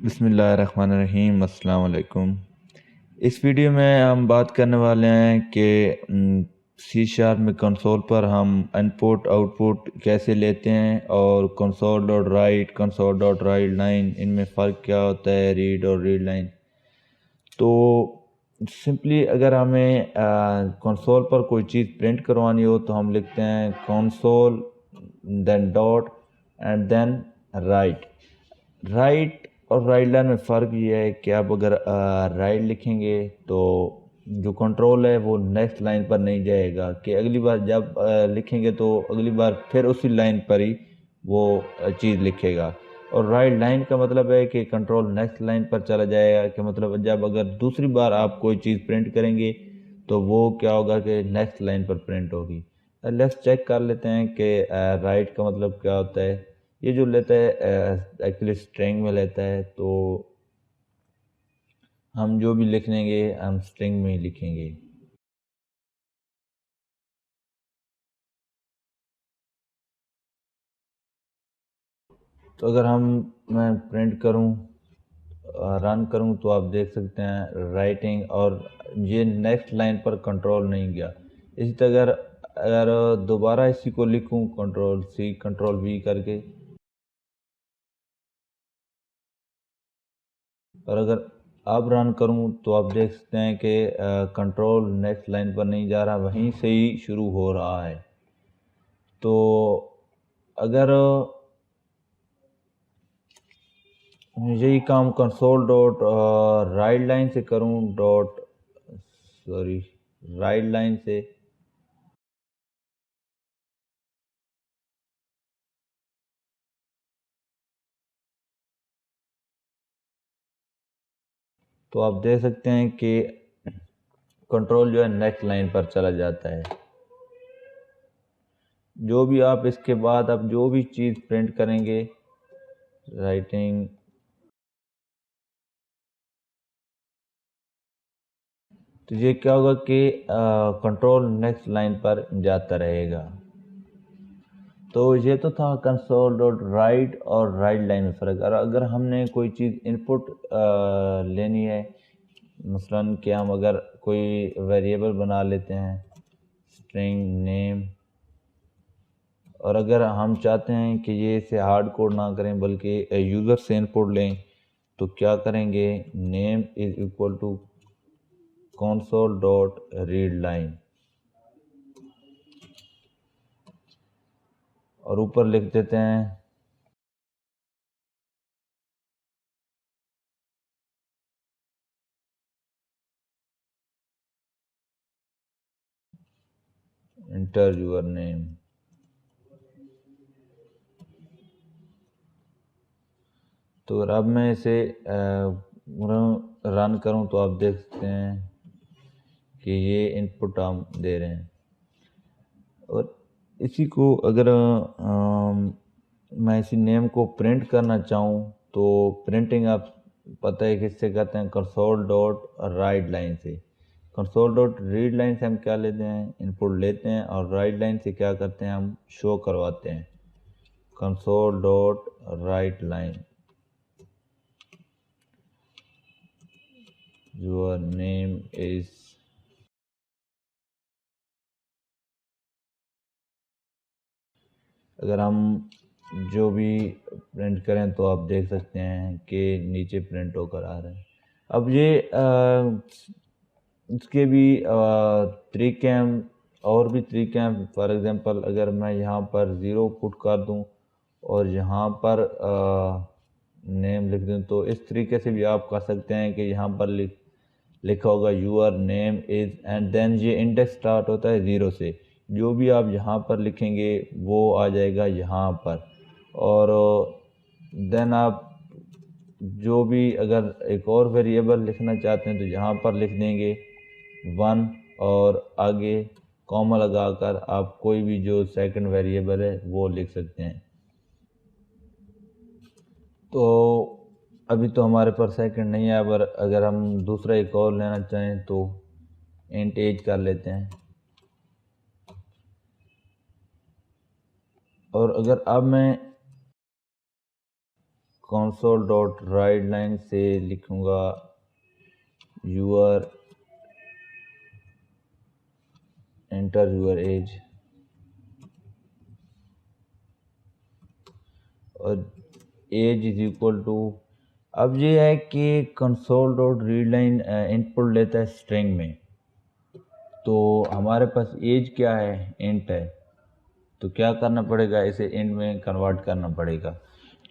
बिस्मिल्लाहिर्रहमानिर्रहीम। अस्सलाम वालेकुम। इस वीडियो में हम बात करने वाले हैं कि सी शार्प में कंसोल पर हम इनपुट आउटपुट कैसे लेते हैं और कंसोल डॉट राइट लाइन, इनमें फ़र्क क्या होता है, रीड और रीड लाइन। तो सिंपली अगर हमें कंसोल पर कोई चीज़ प्रिंट करवानी हो तो हम लिखते हैं console then dot and then write. Write और राइट लाइन में फ़र्क ये है कि आप अगर राइट लिखेंगे तो जो कंट्रोल है वो नेक्स्ट लाइन पर नहीं जाएगा, कि अगली बार जब लिखेंगे तो अगली बार फिर उसी लाइन पर ही वो चीज़ लिखेगा। और राइट लाइन का मतलब है कि कंट्रोल नेक्स्ट लाइन पर चला जाएगा, कि मतलब जब अगर दूसरी बार आप कोई चीज़ प्रिंट करेंगे तो वो क्या होगा कि नेक्स्ट लाइन पर प्रिंट होगी। लेट्स चेक कर लेते हैं कि राइट का मतलब क्या होता है। ये जो लेता है एक्चुअली स्ट्रिंग में लेता है, तो हम जो भी लिखेंगे हम स्ट्रिंग में ही लिखेंगे। तो अगर मैं प्रिंट करूं, रन करूं, तो आप देख सकते हैं राइटिंग, और ये नेक्स्ट लाइन पर कंट्रोल नहीं गया। इसी तरह अगर अगर दोबारा इसी को लिखूं कंट्रोल सी कंट्रोल वी करके, और अगर अब रन करूं तो आप देख सकते हैं कि कंट्रोल नेक्स्ट लाइन पर नहीं जा रहा, वहीं से ही शुरू हो रहा है। तो अगर यही काम कंसोल डॉट राइट लाइन से करूं, राइट लाइन से, तो आप देख सकते हैं कि कंट्रोल जो है नेक्स्ट लाइन पर चला जाता है। जो भी आप इसके बाद आप जो भी चीज़ प्रिंट करेंगे, राइटिंग, तो ये क्या होगा कि कंट्रोल नेक्स्ट लाइन पर जाता रहेगा। तो ये तो था कंसोल डॉट राइट और राइट लाइन में फ़र्क। और अगर हमने कोई चीज़ इनपुट लेनी है, मसलन कि हम अगर कोई वेरिएबल बना लेते हैं स्ट्रिंग नेम, और अगर हम चाहते हैं कि ये इसे हार्ड कोड ना करें बल्कि यूज़र से इनपुट लें, तो क्या करेंगे, name is equal to console dot read line, और ऊपर लिख देते हैं इंटर यूर नेम। तो अगर अब मैं इसे रन करूं तो आप देख सकते हैं कि ये इनपुट हम दे रहे हैं। और इसी को अगर मैं इसी नेम को प्रिंट करना चाहूँ तो प्रिंटिंग आप पता है किससे करते हैं, कंसोल डॉट राइट लाइन से। कंसोल डॉट रीड लाइन से हम क्या लेते हैं, इनपुट लेते हैं, और राइट लाइन से क्या करते हैं, हम शो करवाते हैं console dot right line, your name is. अगर हम जो भी प्रिंट करें तो आप देख सकते हैं कि नीचे प्रिंट होकर आ रहा है। अब ये इसके भी तरीके हैं, और भी तरीके हैं। फॉर एग्जांपल अगर मैं यहाँ पर ज़ीरो पुट कर दूँ और यहाँ पर नेम लिख दूँ, तो इस तरीके से भी आप कर सकते हैं कि यहाँ पर लिखा होगा your name is, and then ये इंडेक्स स्टार्ट होता है ज़ीरो से। जो भी आप यहाँ पर लिखेंगे वो आ जाएगा यहाँ पर। और देन आप जो भी अगर एक और वेरिएबल लिखना चाहते हैं तो यहाँ पर लिख देंगे वन, और आगे कॉमा लगाकर आप कोई भी जो सेकंड वेरिएबल है वो लिख सकते हैं। तो अभी तो हमारे पास सेकंड नहीं है, पर अगर हम दूसरा एक और लेना चाहें तो इंट एज कर लेते हैं। और अगर अब मैं कंसोल डॉट राइट लाइन से लिखूँगा यूर एंटर यूर एज और एज इज इक्वल टू, अब ये है कि console dot read line input लेता है स्ट्रिंग में, तो हमारे पास एज क्या है, इंट है, तो क्या करना पड़ेगा, इसे इंट में कन्वर्ट करना पड़ेगा।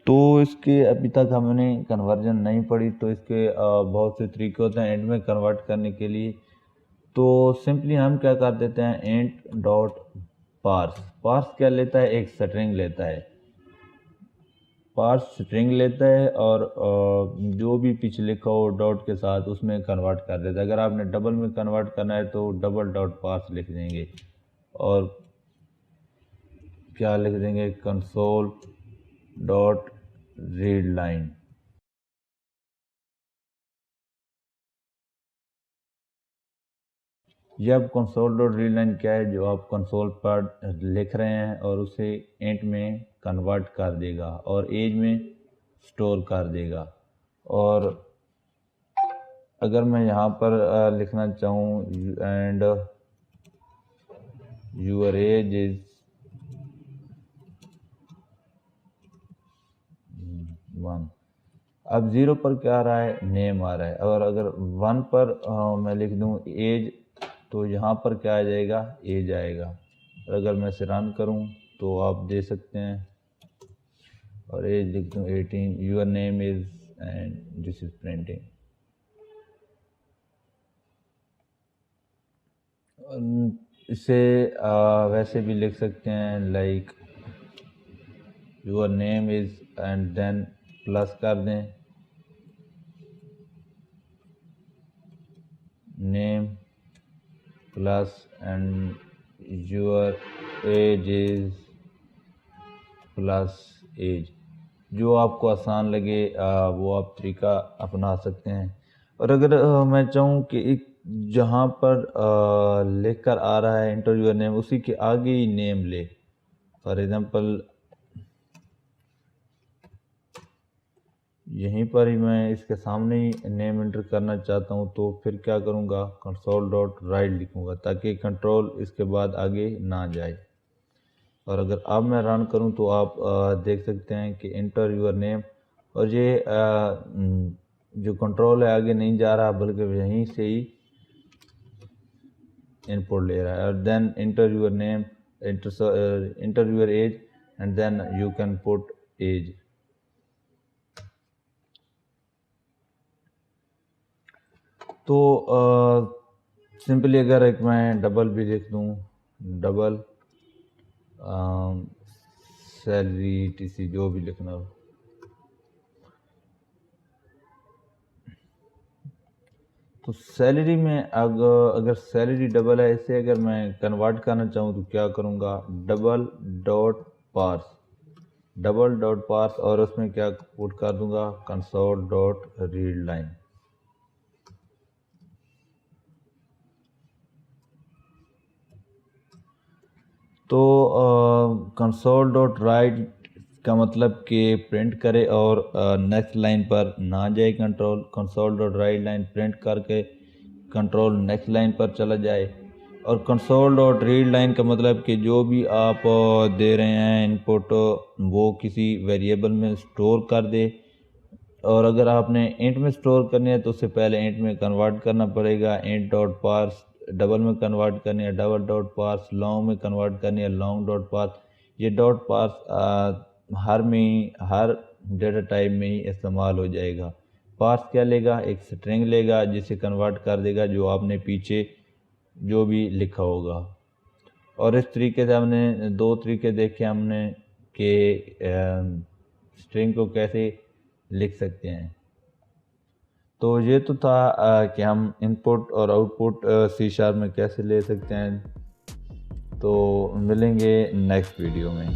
तो इसके अभी तक हमने कन्वर्जन नहीं पढ़ी, तो इसके बहुत से तरीके होते हैं इंट में कन्वर्ट करने के लिए। तो सिंपली हम क्या कर देते हैं, इंट डॉट पार्स, पार्स क्या लेता है, एक स्ट्रिंग लेता है, पार्स स्ट्रिंग लेता है और जो भी पीछे लिखा हो डॉट के साथ उसमें कन्वर्ट कर देता है। अगर आपने डबल में कन्वर्ट करना है तो डबल डॉट पार्स लिख देंगे और क्या लिख देंगे, कंसोल डॉट रीड लाइन। जब कंसोल डॉट रीड लाइन क्या है, जो आप कंसोल पर लिख रहे हैं और उसे इंट में कन्वर्ट कर देगा और एज में स्टोर कर देगा। और अगर मैं यहाँ पर लिखना चाहूँ एंड यूर एज इज 1, अब 0 पर क्या आ रहा है, नेम आ रहा है, और अगर 1 पर मैं लिख दूँ एज, तो यहाँ पर क्या आ जाएगा, एज आएगा। और अगर मैं इसे रन करूँ तो आप दे सकते हैं और एज लिख दूँ 18, your name is and this is printing. इसे वैसे भी लिख सकते हैं like your name is and then plus कर दें, name plus and your age is plus age, जो आपको आसान लगे वो आप तरीका अपना सकते हैं। और अगर मैं चाहूँ कि एक जहाँ पर लेकर आ रहा है एंटर यूर नेम, उसी के आगे ही नेम ले, फॉर एग्जांपल यहीं पर ही मैं इसके सामने ही नेम एंटर करना चाहता हूँ, तो फिर क्या करूँगा, कंसोल डॉट राइट लिखूँगा ताकि कंट्रोल इसके बाद आगे ना जाए। और अगर अब मैं रन करूं तो आप देख सकते हैं कि एंटर यूर नेम, और ये जो कंट्रोल है आगे नहीं जा रहा बल्कि यहीं से ही इनपुट ले रहा है। और then enter your name, enter your age and then you can put age. तो सिंपली अगर एक मैं डबल भी लिख दूं, डबल सैलरी टीसी जो भी लिखना हो, तो सैलरी में अगर सैलरी डबल है, इसे अगर मैं कन्वर्ट करना चाहूँ तो क्या करूँगा, double dot parse, double dot parse, और उसमें क्या पुट कर दूँगा, कंसोल डॉट रीड लाइन। तो कंसोल डॉट राइट का मतलब कि प्रिंट करे और नेक्स्ट लाइन पर ना जाए control, console dot right line print करके कंट्रोल नेक्स्ट लाइन पर चला जाए। और कंसोल डॉट रीड लाइन का मतलब कि जो भी आप दे रहे हैं इनपुट वो किसी वेरिएबल में स्टोर कर दे, और अगर आपने इंट में स्टोर करनी है तो उससे पहले इंट में कन्वर्ट करना पड़ेगा, इंट डॉट पार्स, डबल में कन्वर्ट करनी है डबल डॉट पार्स, लॉन्ग में कन्वर्ट करनी है लॉन्ग डॉट पार्स। ये डॉट पार्स हर डेटा टाइप में ही इस्तेमाल हो जाएगा। पार्स क्या लेगा, एक स्ट्रिंग लेगा जिसे कन्वर्ट कर देगा जो आपने पीछे जो भी लिखा होगा। और इस तरीके से हमने दो तरीके देखे हमने कि स्ट्रिंग को कैसे लिख सकते हैं। तो ये तो था कि हम इनपुट और आउटपुट C# में कैसे ले सकते हैं। तो मिलेंगे नेक्स्ट वीडियो में।